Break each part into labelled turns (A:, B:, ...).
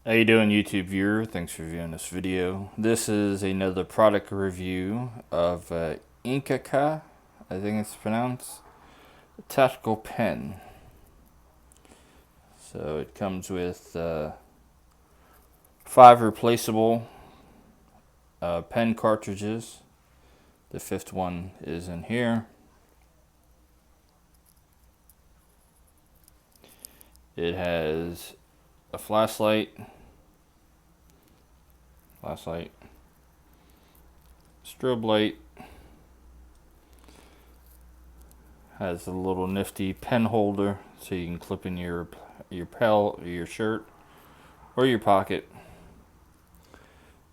A: How you doing, YouTube viewer? Thanks for viewing this video. This is another product review of Inkaka, I think it's pronounced, a tactical pen. So it comes with 5 replaceable pen cartridges. The 5th one is in here. It has a flashlight, strobe light, has a little nifty pen holder so you can clip in your pel or your shirt or your pocket.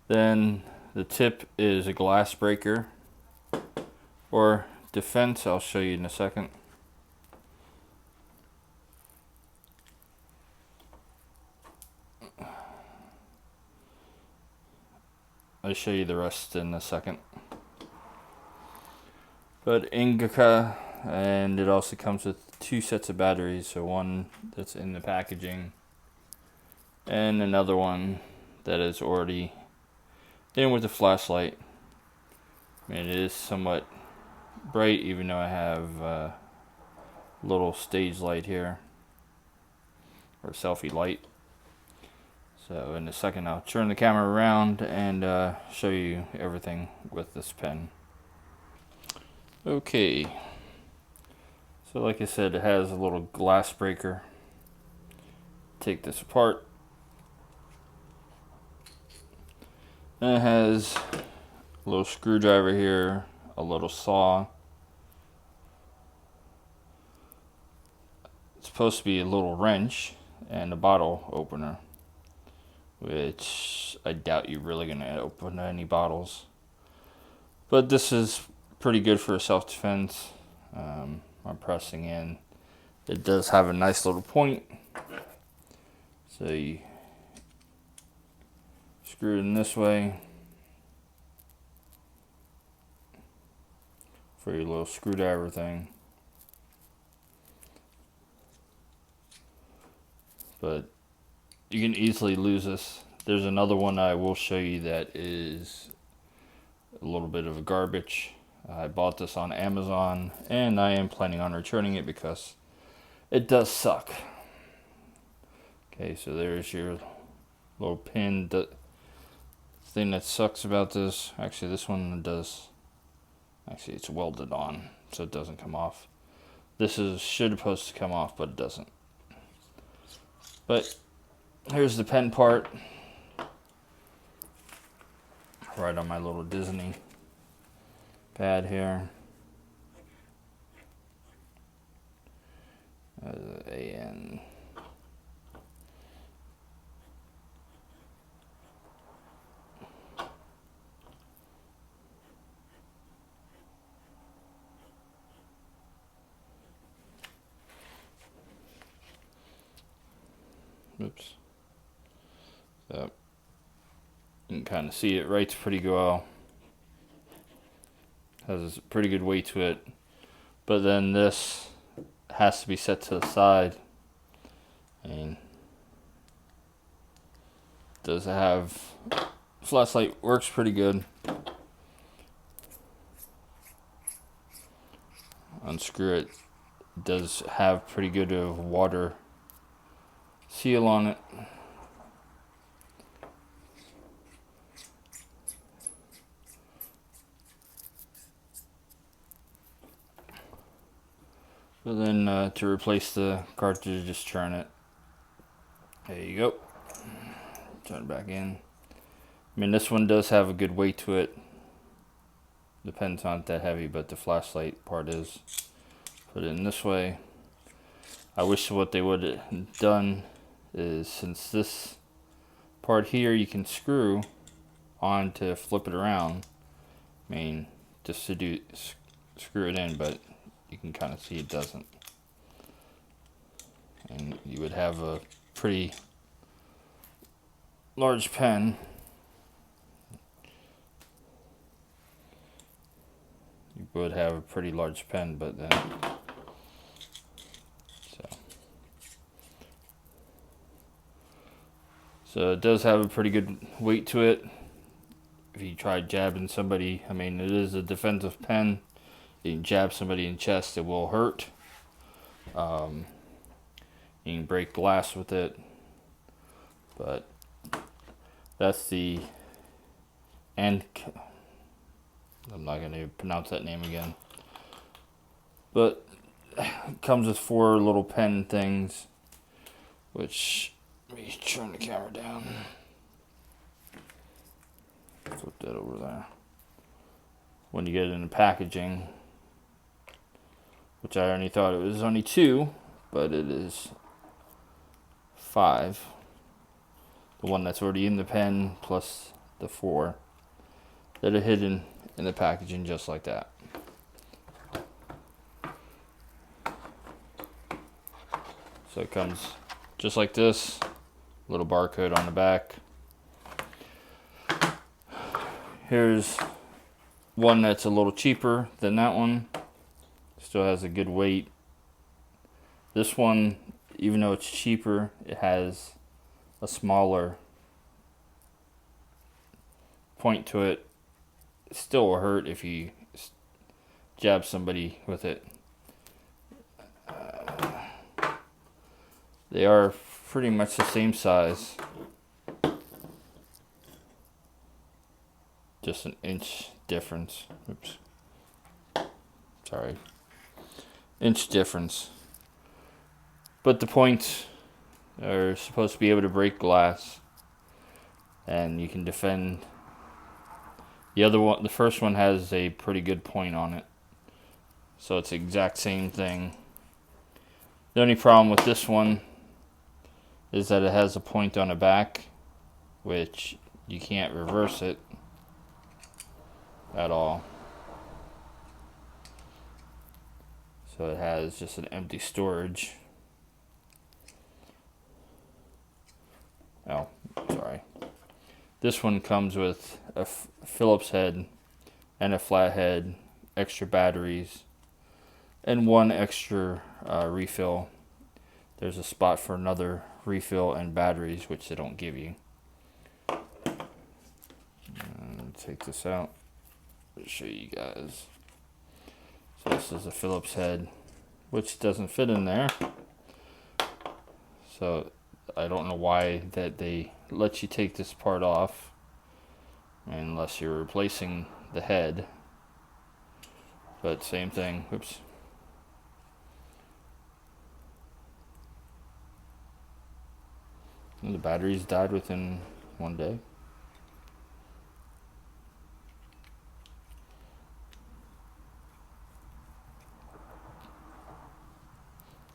A: Then the tip is a glass breaker or defense. I'll show you in a second. I'll show you the rest in a second. But Inkaka, and it also comes with 2 sets of batteries, so one that's in the packaging and another one that is already in with the flashlight. I mean, it is somewhat bright even though I have a little stage light here, or selfie light. So in a second I'll turn the camera around and show you everything with this pen. Okay, so like I said, it has a little glass breaker. Take this apart. And it has a little screwdriver here, a little saw. It's supposed to be a little wrench and a bottle opener, which I doubt you're really going to open any bottles. But this is pretty good for self-defense. I'm pressing in. It does have a nice little point. So you screw it in this way for your little screwdriver thing. But you can easily lose this. There's another one I will show you that is a little bit of a garbage. I bought this on Amazon and I am planning on returning it because it does suck. Okay, so there's your little pin. The thing that sucks about this, actually this one does, actually it's welded on so it doesn't come off. This is should supposed to come off, but it doesn't. But here's the pen part, right on my little Disney pad here. And oops. So you can kind of see it writes pretty well. Has a pretty good weight to it. But then this has to be set to the side. And does have flashlight, works pretty good. Unscrew it. Does have pretty good of water seal on it. But then to replace the cartridge, just turn it. There you go. Turn it back in. I mean, this one does have a good weight to it. The pen's not that heavy, but the flashlight part is. Put it in this way. I wish what they would have done is, since this part here you can screw on to flip it around. I mean, just to do screw it in, but you can kind of see it doesn't. And you would have a pretty large pen. You would have a pretty large pen, but then So it does have a pretty good weight to it. If you try jabbing somebody, I mean, it is a defensive pen. You can jab somebody in chest, it will hurt. You can break glass with it. But that's the and I'm not going to pronounce that name again. But it comes with 4 little pen things, which, let me turn the camera down. Flip that over there. When you get it in the packaging, which I only thought it was only 2, but it is 5. The one that's already in the pen plus the 4 that are hidden in the packaging just like that. So it comes just like this, little barcode on the back. Here's one that's a little cheaper than that one. Still has a good weight. This one, even though it's cheaper, it has a smaller point to it. It still will hurt if you jab somebody with it. They are pretty much the same size. Just an inch difference. Oops. Sorry. Inch difference. But the points are supposed to be able to break glass. And you can defend. The other one, the first one has a pretty good point on it. So it's the exact same thing. The only problem with this one is that it has a point on the back, which you can't reverse it at all. So it has just an empty storage. Oh, sorry. This one comes with a Phillips head and a flat head, extra batteries, and 1 extra refill. There's a spot for another refill and batteries, which they don't give you. Take this out. I'll show you guys. So this is a Phillips head, which doesn't fit in there. So I don't know why that they let you take this part off, unless you're replacing the head. But same thing. Oops. And the batteries died within 1 day.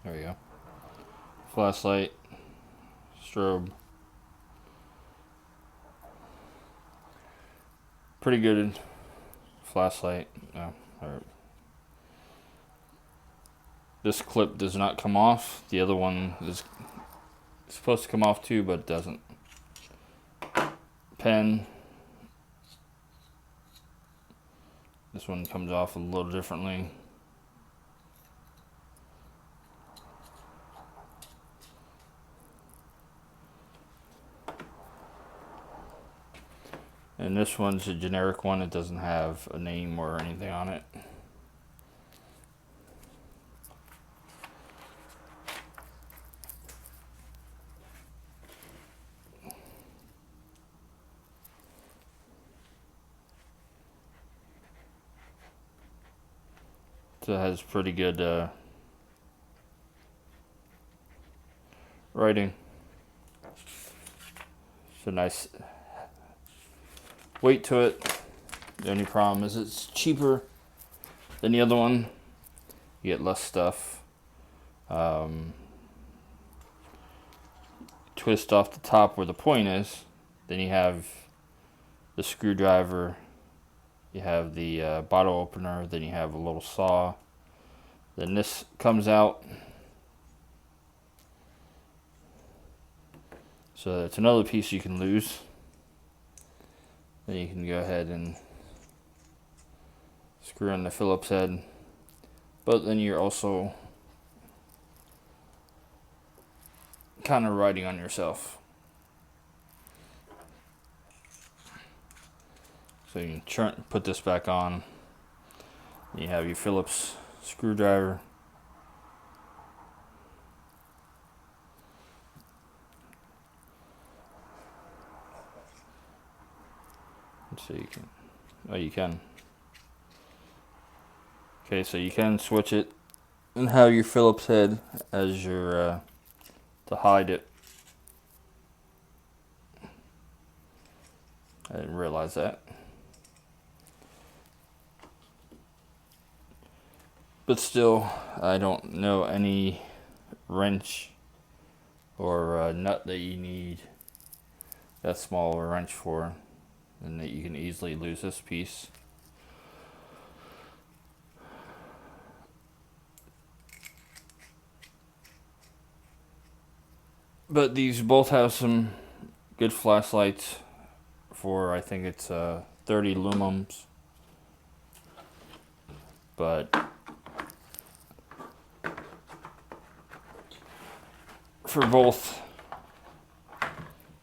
A: There we go. Flashlight, strobe. Pretty good flashlight. No, this clip does not come off. The other one is supposed to come off too, but it doesn't. Pen. This one comes off a little differently. And this one's a generic one. It doesn't have a name or anything on it. So it has pretty good writing. It's a nice weight to it. The only problem is it's cheaper than the other one. You get less stuff. Twist off the top where the point is. Then you have the screwdriver. You have the bottle opener. Then you have a little saw. Then this comes out. So that's another piece you can lose. Then you can go ahead and screw in the Phillips head. But then you're also kind of riding on yourself. So you can put this back on. You have your Phillips screwdriver. So you can, you can. Okay, so you can switch it and have your Phillips head as your, to hide it. I didn't realize that. But still, I don't know any wrench or nut that you need that small of a wrench for, and that you can easily lose this piece. But these both have some good flashlights for, I think it's 30 lumens. But for both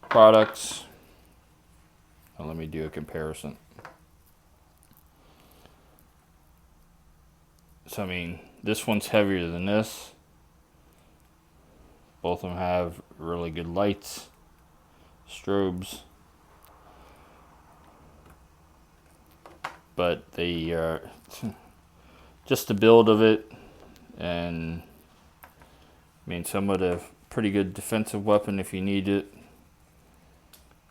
A: products, let me do a comparison. So I mean, this one's heavier than this. Both of them have really good lights, strobes, but they are just the build of it, and I mean, somewhat a pretty good defensive weapon if you need it.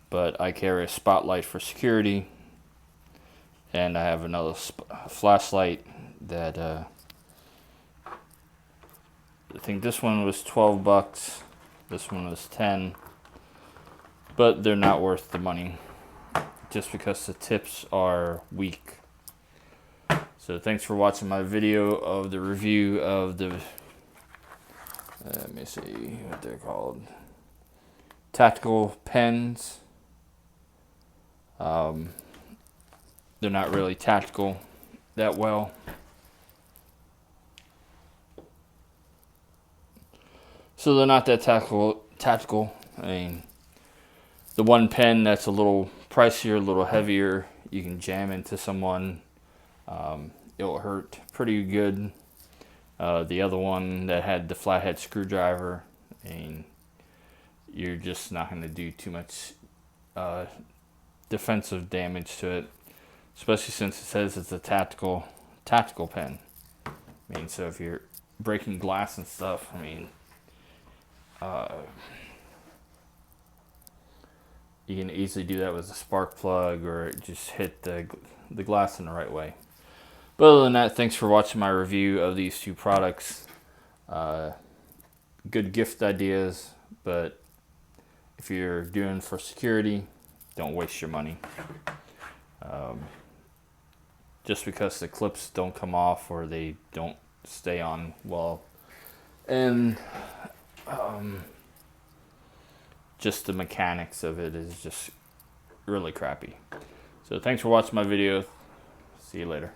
A: But I carry a spotlight for security, and I have another flashlight that I think this one was $12. This one was 10, but they're not worth the money just because the tips are weak. So thanks for watching my video of the review of the, let me see what they're called, tactical pens. They're not really tactical that well. So they're not that tactical. I mean, the one pen that's a little pricier, a little heavier, you can jam into someone. It'll hurt pretty good. The other one that had the flathead screwdriver, I mean, you're just not going to do too much defensive damage to it, especially since it says it's a tactical pen. I mean, so if you're breaking glass and stuff, I mean, you can easily do that with a spark plug, or just hit the glass in the right way. But other than that, thanks for watching my review of these two products. Good gift ideas, but if you're doing for security, don't waste your money. Just because the clips don't come off or they don't stay on well, and just the mechanics of it is just really crappy. So thanks for watching my video. See you later.